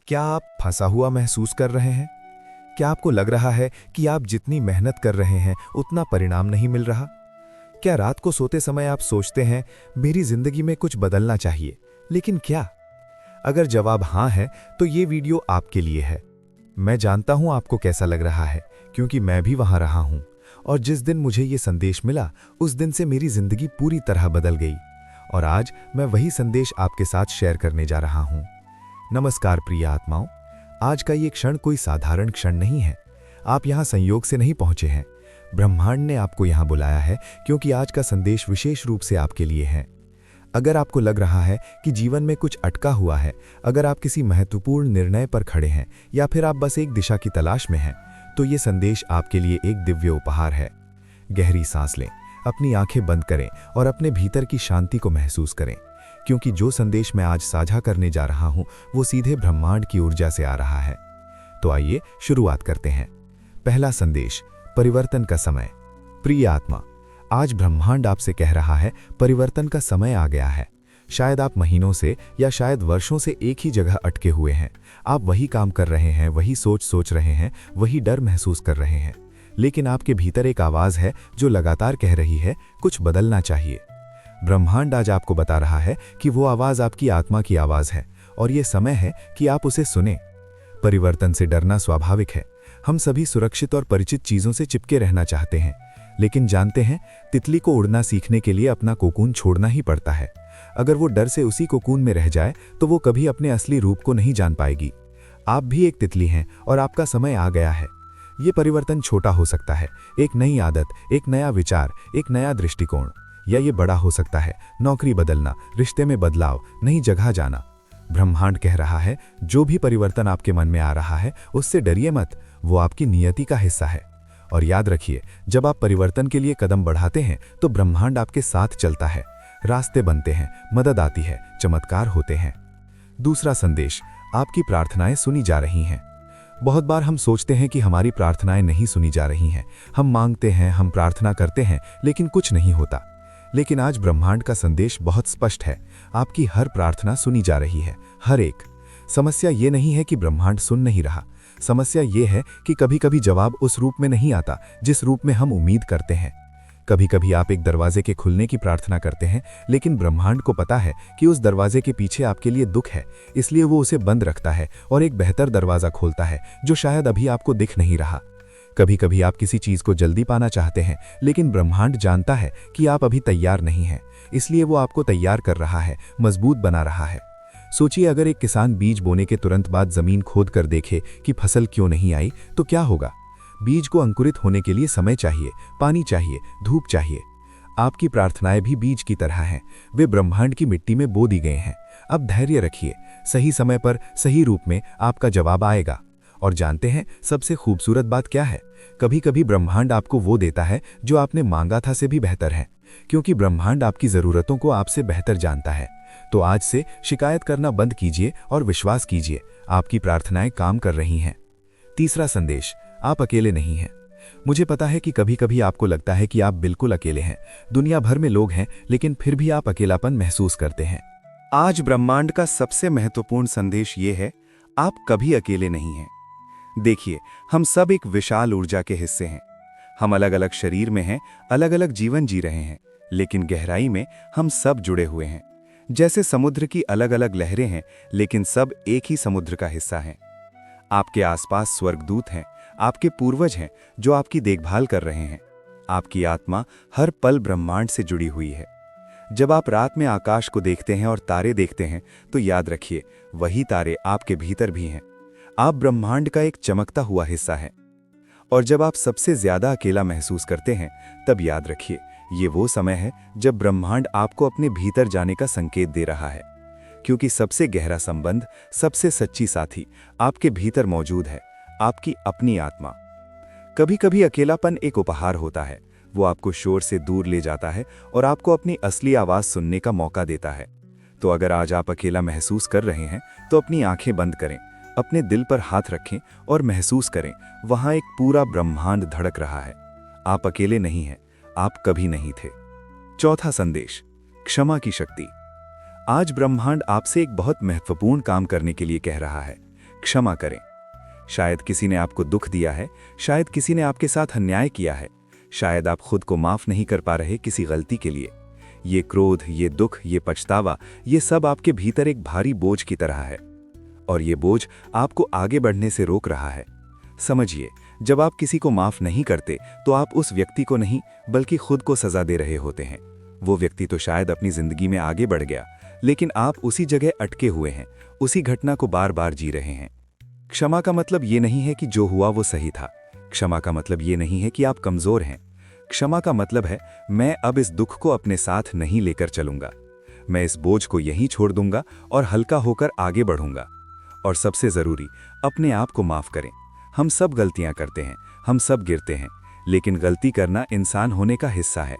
क्या आप फंसा हुआ महसूस कर रहे हैं? क्या आपको लग रहा है कि आप जितनी मेहनत कर रहे हैं उतना परिणाम नहीं मिल रहा? क्या रात को सोते समय आप सोचते हैं मेरी जिंदगी में कुछ बदलना चाहिए, लेकिन क्या? अगर जवाब हाँ है तो ये वीडियो आपके लिए है। मैं जानता हूं आपको कैसा लग रहा है, क्योंकि मैं भी वहां रहा हूं। और जिस दिन मुझे ये संदेश मिला उस दिन से मेरी जिंदगी पूरी तरह बदल गई। और आज मैं वही संदेश आपके साथ शेयर करने जा रहा हूं। नमस्कार प्रिय आत्माओं, आज का ये क्षण कोई साधारण क्षण नहीं है। आप यहाँ संयोग से नहीं पहुंचे हैं। ब्रह्मांड ने आपको यहाँ बुलाया है, क्योंकि आज का संदेश विशेष रूप से आपके लिए है। अगर आपको लग रहा है कि जीवन में कुछ अटका हुआ है, अगर आप किसी महत्वपूर्ण निर्णय पर खड़े हैं, या फिर आप बस एक दिशा की तलाश में हैं, तो ये संदेश आपके लिए एक दिव्य उपहार है। गहरी सांस लें, अपनी आंखें बंद करें और अपने भीतर की शांति को महसूस करें, क्योंकि जो संदेश मैं आज साझा करने जा रहा हूं वो सीधे ब्रह्मांड की ऊर्जा से आ रहा है। तो आइए शुरुआत करते हैं। पहला संदेश, परिवर्तन का समय। प्रिय आत्मा, आज ब्रह्मांड आपसे कह रहा है परिवर्तन का समय आ गया है। शायद आप महीनों से या शायद वर्षों से एक ही जगह अटके हुए हैं। आप वही काम कर रहे हैं, वही सोच रहे हैं, वही डर महसूस कर रहे हैं, लेकिन आपके भीतर एक आवाज है जो लगातार कह रही है कुछ बदलना चाहिए। ब्रह्मांड आज आपको बता रहा है कि वो आवाज आपकी आत्मा की आवाज है, और ये समय है कि आप उसे सुने। परिवर्तन से डरना स्वाभाविक है। हम सभी सुरक्षित और परिचित चीजों से चिपके रहना चाहते हैं, लेकिन जानते हैं तितली को उड़ना सीखने के लिए अपना कोकून छोड़ना ही पड़ता है। अगर वो डर से उसी कोकून में रह जाए तो वो कभी अपने असली रूप को नहीं जान पाएगी। आप भी एक तितली हैं और आपका समय आ गया है। ये परिवर्तन छोटा हो सकता है, एक नई आदत, एक नया विचार, एक नया दृष्टिकोण, या ये बड़ा हो सकता है, नौकरी बदलना, रिश्ते में बदलाव, नई जगह जाना। ब्रह्मांड कह रहा है जो भी परिवर्तन आपके मन में आ रहा है उससे डरिए मत, वो आपकी नियति का हिस्सा है। और याद रखिए, जब आप परिवर्तन के लिए कदम बढ़ाते हैं तो ब्रह्मांड आपके साथ चलता है। रास्ते बनते हैं, मदद आती है, चमत्कार होते हैं। दूसरा संदेश, आपकी प्रार्थनाएं सुनी जा रही हैं। बहुत बार हम सोचते हैं कि हमारी प्रार्थनाएं नहीं सुनी जा रही हैं। हम मांगते हैं, हम प्रार्थना करते हैं, लेकिन कुछ नहीं होता। लेकिन आज ब्रह्मांड का संदेश बहुत स्पष्ट है, आपकी हर प्रार्थना सुनी जा रही है, हर एक। समस्या ये नहीं है कि ब्रह्मांड सुन नहीं रहा, समस्या ये है कि कभी कभी जवाब उस रूप में नहीं आता जिस रूप में हम उम्मीद करते हैं। कभी कभी आप एक दरवाजे के खुलने की प्रार्थना करते हैं, लेकिन ब्रह्मांड को पता है कि उस दरवाजे के पीछे आपके लिए दुख है, इसलिए वो उसे बंद रखता है और एक बेहतर दरवाजा खोलता है जो शायद अभी आपको दिख नहीं रहा। कभी कभी आप किसी चीज को जल्दी पाना चाहते हैं, लेकिन ब्रह्मांड जानता है कि आप अभी तैयार नहीं हैं, इसलिए वो आपको तैयार कर रहा है, मजबूत बना रहा है। सोचिए, अगर एक किसान बीज बोने के तुरंत बाद जमीन खोद कर देखे कि फसल क्यों नहीं आई, तो क्या होगा? बीज को अंकुरित होने के लिए समय चाहिए, पानी चाहिए, धूप चाहिए। आपकी प्रार्थनाएं भी बीज की तरह हैं, वे ब्रह्मांड की मिट्टी में बो दी गए हैं। अब धैर्य रखिए, सही समय पर सही रूप में आपका जवाब आएगा। और जानते हैं सबसे खूबसूरत बात क्या है? कभी कभी ब्रह्मांड आपको वो देता है जो आपने मांगा था से भी बेहतर है, क्योंकि ब्रह्मांड आपकी जरूरतों को आपसे बेहतर जानता है। तो आज से शिकायत करना बंद कीजिए और विश्वास कीजिए, आपकी प्रार्थनाएं काम कर रही हैं। तीसरा संदेश, आप अकेले नहीं हैं। मुझे पता है कि कभी कभी आपको लगता है कि आप बिल्कुल अकेले हैं, दुनिया भर में लोग हैं, लेकिन फिर भी आप अकेलापन महसूस करते हैं। आज ब्रह्मांड का सबसे महत्वपूर्ण संदेश ये है, आप कभी अकेले नहीं हैं। देखिए, हम सब एक विशाल ऊर्जा के हिस्से हैं। हम अलग अलग शरीर में हैं, अलग अलग जीवन जी रहे हैं, लेकिन गहराई में हम सब जुड़े हुए हैं। जैसे समुद्र की अलग अलग लहरें हैं, लेकिन सब एक ही समुद्र का हिस्सा हैं। आपके आसपास स्वर्गदूत हैं, आपके पूर्वज हैं जो आपकी देखभाल कर रहे हैं। आपकी आत्मा हर पल ब्रह्मांड से जुड़ी हुई है। जब आप रात में आकाश को देखते हैं और तारे देखते हैं, तो याद रखिए वही तारे आपके भीतर भी हैं। आप ब्रह्मांड का एक चमकता हुआ हिस्सा हैं। और जब आप सबसे ज्यादा अकेला महसूस करते हैं, तब याद रखिए ये वो समय है जब ब्रह्मांड आपको अपने भीतर जाने का संकेत दे रहा है, क्योंकि सबसे गहरा संबंध, सबसे सच्ची साथी आपके भीतर मौजूद है, आपकी अपनी आत्मा। कभी कभी अकेलापन एक उपहार होता है, वो आपको शोर से दूर ले जाता है और आपको अपनी असली आवाज सुनने का मौका देता है। तो अगर आज आप अकेला महसूस कर रहे हैं, तो अपनी आंखें बंद करें, अपने दिल पर हाथ रखें और महसूस करें वहां एक पूरा ब्रह्मांड धड़क रहा है। आप अकेले नहीं हैं, आप कभी नहीं थे। चौथा संदेश, क्षमा की शक्ति। आज ब्रह्मांड आपसे एक बहुत महत्वपूर्ण काम करने के लिए कह रहा है। क्षमा करें। शायद किसी ने आपको दुख दिया है, शायद किसी ने आपके साथ अन्याय किया है, शायद आप खुद को माफ नहीं कर पा रहे किसी गलती के लिए। ये क्रोध, ये दुख, ये पछतावा, ये सब आपके भीतर एक भारी बोझ की तरह है, और ये बोझ आपको आगे बढ़ने से रोक रहा है। समझिए, जब आप किसी को माफ नहीं करते तो आप उस व्यक्ति को नहीं बल्कि खुद को सजा दे रहे होते हैं। वो व्यक्ति तो शायद अपनी जिंदगी में आगे बढ़ गया, लेकिन आप उसी जगह अटके हुए हैं, उसी घटना को बार बार जी रहे हैं। क्षमा का मतलब ये नहीं है कि जो हुआ वो सही था। क्षमा का मतलब ये नहीं है कि आप कमजोर हैं। क्षमा का मतलब है मैं अब इस दुख को अपने साथ नहीं लेकर चलूंगा। मैं इस बोझ को यहीं छोड़ दूंगा और हल्का होकर आगे बढ़ूंगा। और सबसे जरूरी, अपने आप को माफ करें। हम सब गलतियां करते हैं, हम सब गिरते हैं, लेकिन गलती करना इंसान होने का हिस्सा है।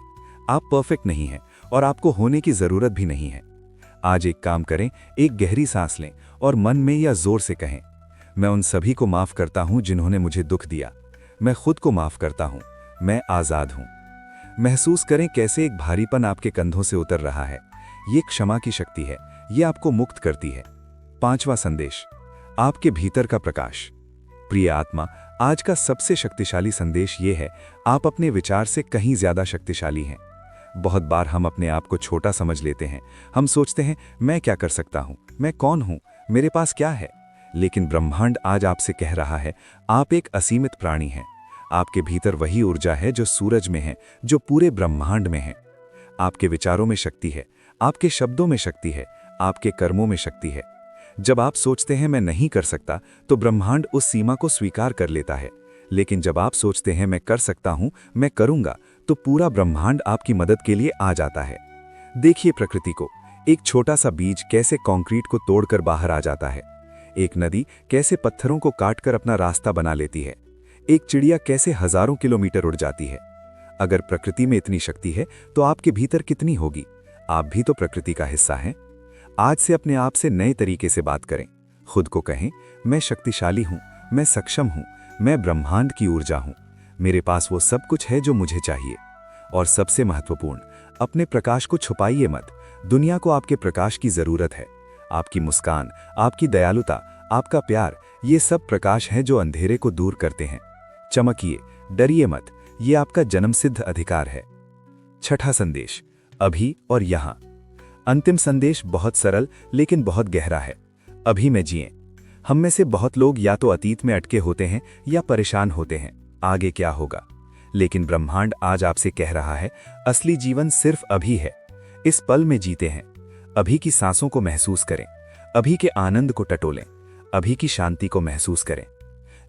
आप परफेक्ट नहीं हैं और आपको होने की जरूरत भी नहीं है। आज एक काम करें, एक गहरी सांस लें और मन में या जोर से कहें, मैं उन सभी को माफ करता हूं जिन्होंने मुझे दुख दिया। मैं खुद को माफ करता हूं। मैं आजाद हूं। महसूस करें कैसे एक भारीपन आपके कंधों से उतर रहा है। ये क्षमा की शक्ति है, ये आपको मुक्त करती है। 5वां संदेश, आपके भीतर का प्रकाश। प्रिय आत्मा, आज का सबसे शक्तिशाली संदेश ये है, आप अपने विचार से कहीं ज्यादा शक्तिशाली हैं। बहुत बार हम अपने आप को छोटा समझ लेते हैं। हम सोचते हैं, मैं क्या कर सकता हूं, मैं कौन हूं, मेरे पास क्या है। लेकिन ब्रह्मांड आज आपसे कह रहा है, आप एक असीमित प्राणी हैं। आपके भीतर वही ऊर्जा है जो सूरज में है, जो पूरे ब्रह्मांड में है। आपके विचारों में शक्ति है, आपके शब्दों में शक्ति है, आपके कर्मों में शक्ति है। जब आप सोचते हैं मैं नहीं कर सकता, तो ब्रह्मांड उस सीमा को स्वीकार कर लेता है। लेकिन जब आप सोचते हैं मैं कर सकता हूं, मैं करूंगा, तो पूरा ब्रह्मांड आपकी मदद के लिए आ जाता है। देखिए प्रकृति को, एक छोटा सा बीज कैसे कंक्रीट को तोड़कर बाहर आ जाता है। एक नदी कैसे पत्थरों को काटकर अपना रास्ता बना लेती है। एक चिड़िया कैसे हजारों किलोमीटर उड़ जाती है। अगर प्रकृति में इतनी शक्ति है तो आपके भीतर कितनी होगी। आप भी तो प्रकृति का हिस्सा हैं। आज से अपने आप से नए तरीके से बात करें। खुद को कहें, मैं शक्तिशाली हूं, मैं सक्षम हूं, मैं ब्रह्मांड की ऊर्जा हूं, मेरे पास वो सब कुछ है जो मुझे चाहिए। और सबसे महत्वपूर्ण, अपने प्रकाश को छुपाइए मत। दुनिया को आपके प्रकाश की जरूरत है। आपकी मुस्कान, आपकी दयालुता, आपका प्यार, ये सब प्रकाश हैं जो अंधेरे को दूर करते हैं। चमकिए, डरिए मत, ये आपका जन्मसिद्ध अधिकार है। 6ठा संदेश, अभी और यहां। अंतिम संदेश बहुत सरल लेकिन बहुत गहरा है। अभी में जिएं। हम में से बहुत लोग या तो अतीत में अटके होते हैं या परेशान होते हैं, आगे क्या होगा। लेकिन ब्रह्मांड आज आपसे कह रहा है, असली जीवन सिर्फ अभी है। इस पल में जीते हैं। अभी की सांसों को महसूस करें, अभी के आनंद को टटोलें, अभी की शांति को महसूस करें।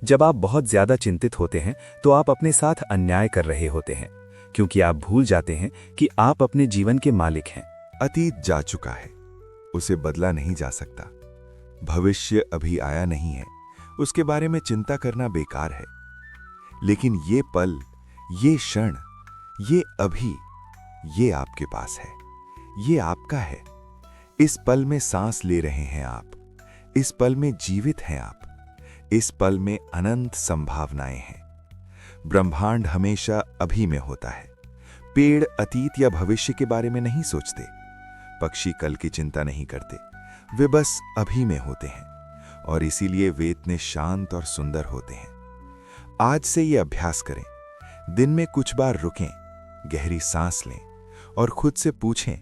जब आप बहुत ज्यादा चिंतित होते हैं तो आप अपने साथ अन्याय कर रहे होते हैं, क्योंकि आप भूल जाते हैं कि आप अपने जीवन के मालिक हैं। अतीत जा चुका है, उसे बदला नहीं जा सकता। भविष्य अभी आया नहीं है, उसके बारे में चिंता करना बेकार है। लेकिन ये पल, ये क्षण, ये अभी, ये आपके पास है, ये आपका है। इस पल में सांस ले रहे हैं आप, इस पल में जीवित हैं आप, इस पल में अनंत संभावनाएं हैं। ब्रह्मांड हमेशा अभी में होता है। पेड़ अतीत या भविष्य के बारे में नहीं सोचते, पक्षी कल की चिंता नहीं करते, वे बस अभी में होते हैं, और इसीलिए वे इतने शांत और सुंदर होते हैं। आज से ये अभ्यास करें। दिन में कुछ बार रुकें, गहरी सांस लें और खुद से पूछें,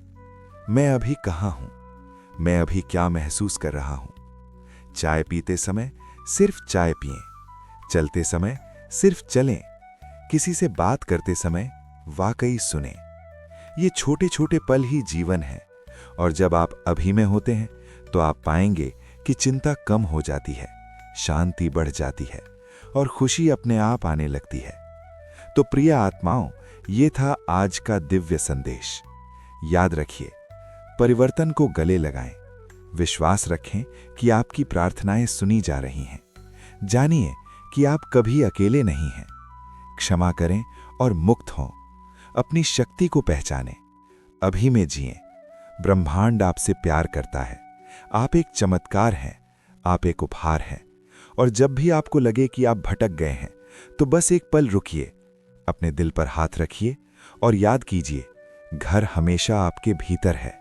मैं अभी कहाँ हूं, मैं अभी क्या महसूस कर रहा हूं। चाय पीते समय सिर्फ चाय पिएं, चलते समय सिर्फ चलें, किसी से बात करते समय वाकई सुनें। ये छोटे छोटे पल ही जीवन है, और जब आप अभी में होते हैं तो आप पाएंगे कि चिंता कम हो जाती है, शांति बढ़ जाती है और खुशी अपने आप आने लगती है। तो प्रिय आत्माओं, ये था आज का दिव्य संदेश। याद रखिए, परिवर्तन को गले लगाएं, विश्वास रखें कि आपकी प्रार्थनाएं सुनी जा रही हैं। जानिए कि आप कभी अकेले नहीं हैं। क्षमा करें और मुक्त हों। अपनी शक्ति को पहचानें, अभी में जिएं। ब्रह्मांड आपसे प्यार करता है। आप एक चमत्कार हैं, आप एक उपहार हैं। और जब भी आपको लगे कि आप भटक गए हैं, तो बस एक पल रुकिए, अपने दिल पर हाथ रखिए और याद कीजिए, घर हमेशा आपके भीतर है।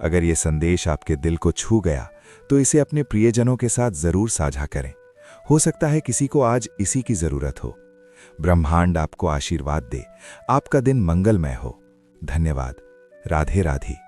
अगर ये संदेश आपके दिल को छू गया, तो इसे अपने प्रियजनों के साथ जरूर साझा करें। हो सकता है किसी को आज इसी की जरूरत हो। ब्रह्मांड आपको आशीर्वाद दे। आपका दिन मंगलमय हो। धन्यवाद। राधे राधे।